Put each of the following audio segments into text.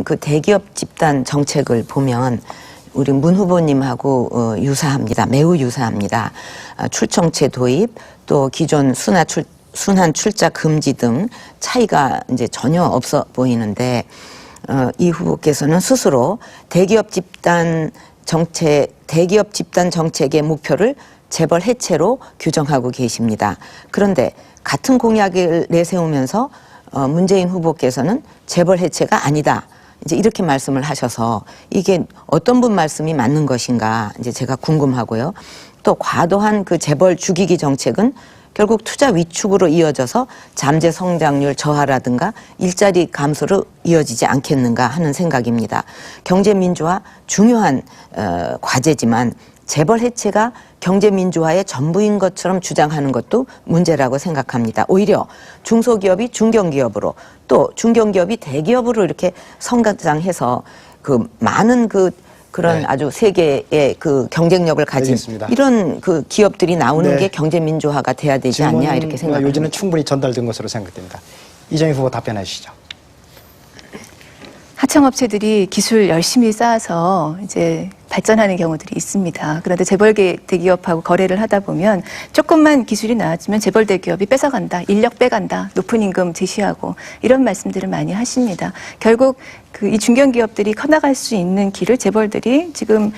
그 대기업 집단 정책을 보면 우리 문 후보님하고 유사합니다. 매우 유사합니다. 출청체 도입, 또 기존 순환 출자 금지 등 차이가 이제 전혀 없어 보이는데, 이 후보께서는 스스로 대기업 집단 정책의 목표를 재벌 해체로 규정하고 계십니다. 그런데 같은 공약을 내세우면서 문재인 후보께서는 재벌 해체가 아니다, 이제 이렇게 말씀을 하셔서 이게 어떤 분 말씀이 맞는 것인가 이제 제가 궁금하고요. 또 과도한 그 재벌 죽이기 정책은 결국 투자 위축으로 이어져서 잠재 성장률 저하라든가 일자리 감소로 이어지지 않겠는가 하는 생각입니다. 경제 민주화 중요한 과제지만 재벌 해체가 경제 민주화의 전부인 것처럼 주장하는 것도 문제라고 생각합니다. 오히려 중소기업이 중견기업으로, 또 중견기업이 대기업으로 이렇게 성장해서 그 많은 그런 네. 아주 세계의 그 경쟁력을 가진 알겠습니다. 이런 그 기업들이 나오는 네. 게 경제 민주화가 돼야 되지 않냐 이렇게 생각합니다. 요지는 충분히 전달된 것으로 생각됩니다. 이정희 후보 답변해 주시죠. 하청업체들이 기술 열심히 쌓아서 이제 발전하는 경우들이 있습니다. 그런데 재벌 대기업하고 거래를 하다 보면 조금만 기술이 나아지면 재벌 대기업이 뺏어간다, 인력 빼간다, 높은 임금 제시하고 이런 말씀들을 많이 하십니다. 결국 이 중견기업들이 커나갈 수 있는 길을 재벌들이 지금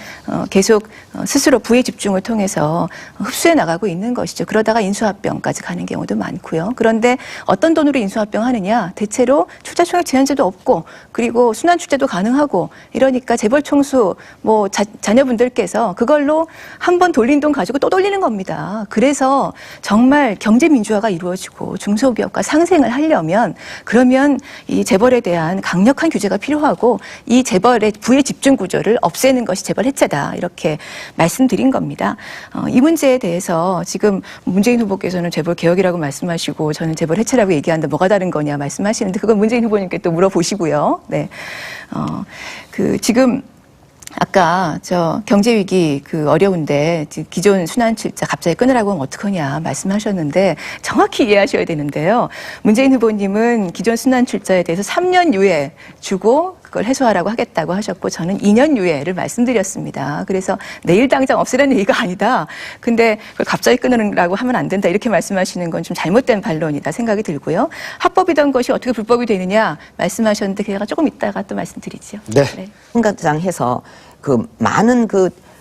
계속 스스로 부의 집중을 통해서 흡수해 나가고 있는 것이죠. 그러다가 인수합병까지 가는 경우도 많고요. 그런데 어떤 돈으로 인수합병 하느냐? 대체로 출자총액 제한제도 없고, 그리고 순환출자도 가능하고, 이러니까 재벌 총수 자녀분들께서 그걸로 한 번 돌린 돈 가지고 또 돌리는 겁니다. 그래서 정말 경제 민주화가 이루어지고 중소기업과 상생을 하려면, 그러면 이 재벌에 대한 강력한 규제가 필요하고, 이 재벌의 부의 집중 구조를 없애는 것이 재벌 해체다, 이렇게 말씀드린 겁니다. 이 문제에 대해서 지금 문재인 후보께서는 재벌 개혁이라고 말씀하시고 저는 재벌 해체라고 얘기하는데 뭐가 다른 거냐 말씀하시는데, 그건 문재인 후보님께 또 물어보시고요. 네. 지금 아까 경제 위기 어려운데 기존 순환출자 갑자기 끊으라고 하면 어떡하냐 말씀하셨는데, 정확히 이해하셔야 되는데요. 문재인 후보님은 기존 순환출자에 대해서 3년 유예 주고 그걸 해소하라고 하겠다고 하셨고, 저는 2년 유예를 말씀드렸습니다. 그래서 내일 당장 없애라는 얘기가 아니다. 근데 그걸 갑자기 끊으라고 하면 안 된다, 이렇게 말씀하시는 건 좀 잘못된 반론이다 생각이 들고요. 합법이던 것이 어떻게 불법이 되느냐 말씀하셨는데, 그가 조금 이따가 또 말씀드리죠. 네. 생각장해서 그 많은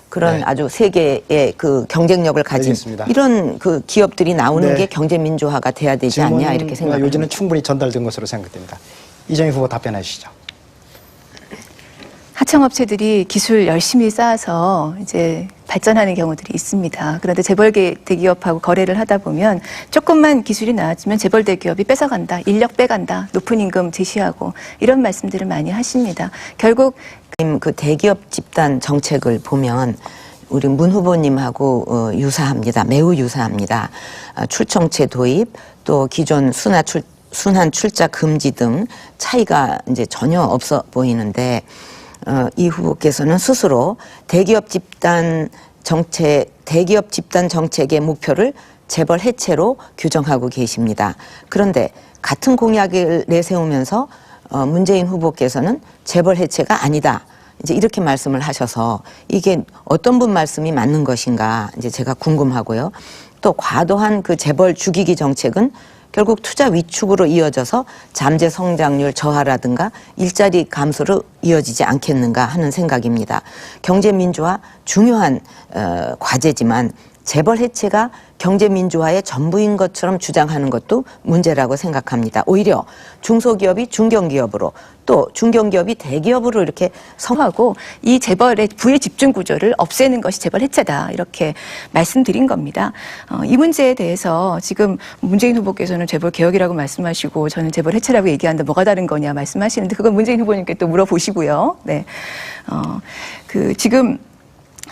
그런 네. 아주 세계의 그 경쟁력을 가진 알겠습니다. 이런 그 기업들이 나오는 네. 게 경제 민주화가 돼야 되지 않냐 이렇게 생각합니다. 요지는 충분히 전달된 것으로 생각됩니다. 이정희 후보 답변해 주시죠. 하청업체들이 기술 열심히 쌓아서 이제 발전하는 경우들이 있습니다. 그런데 재벌 대기업하고 거래를 하다 보면 조금만 기술이 나아지면 재벌 대기업이 뺏어간다, 인력 빼간다, 높은 임금 제시하고 이런 말씀들을 많이 하십니다. 결국 그 대기업 집단 정책을 보면 우리 문 후보님하고 유사합니다. 매우 유사합니다. 출청체 도입, 또 기존 순환 출자 금지 등 차이가 이제 전혀 없어 보이는데, 이 후보께서는 스스로 대기업 집단 정책의 목표를 재벌 해체로 규정하고 계십니다. 그런데 같은 공약을 내세우면서 문재인 후보께서는 재벌 해체가 아니다, 이제 이렇게 말씀을 하셔서 이게 어떤 분 말씀이 맞는 것인가 이제 제가 궁금하고요. 또 과도한 그 재벌 죽이기 정책은 결국 투자 위축으로 이어져서 잠재 성장률 저하라든가 일자리 감소로 이어지지 않겠는가 하는 생각입니다. 경제 민주화 중요한 과제지만 재벌 해체가 경제 민주화의 전부인 것처럼 주장하는 것도 문제라고 생각합니다. 오히려 중소기업이 중견기업으로, 또 중견기업이 대기업으로 이렇게 성하고, 이 재벌의 부의 집중 구조를 없애는 것이 재벌 해체다, 이렇게 말씀드린 겁니다. 이 문제에 대해서 지금 문재인 후보께서는 재벌 개혁이라고 말씀하시고 저는 재벌 해체라고 얘기하는데 뭐가 다른 거냐 말씀하시는데, 그건 문재인 후보님께 또 물어보시고요. 네. 지금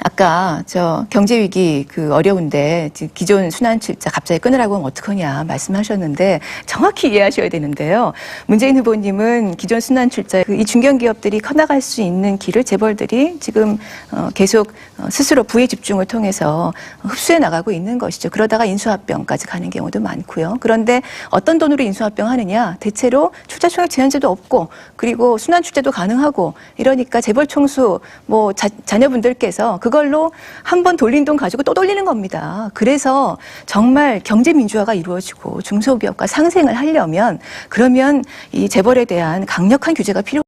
아까 저 경제 위기 그 어려운데 기존 순환출자 갑자기 끊으라고 하면 어떡하냐 말씀하셨는데 정확히 이해하셔야 되는데요. 문재인 후보님은 기존 순환출자 이 중견기업들이 커나갈 수 있는 길을 재벌들이 지금 계속 스스로 부의 집중을 통해서 흡수해 나가고 있는 것이죠. 그러다가 인수합병까지 가는 경우도 많고요. 그런데 어떤 돈으로 인수합병 하느냐? 대체로 출자총액 제한제도 없고 그리고 순환출자도 가능하고 이러니까 재벌 총수 뭐 자녀분들께서 그걸로 한 번 돌린 돈 가지고 또 돌리는 겁니다. 그래서 정말 경제 민주화가 이루어지고 중소기업과 상생을 하려면 그러면 이 재벌에 대한 강력한 규제가 필요.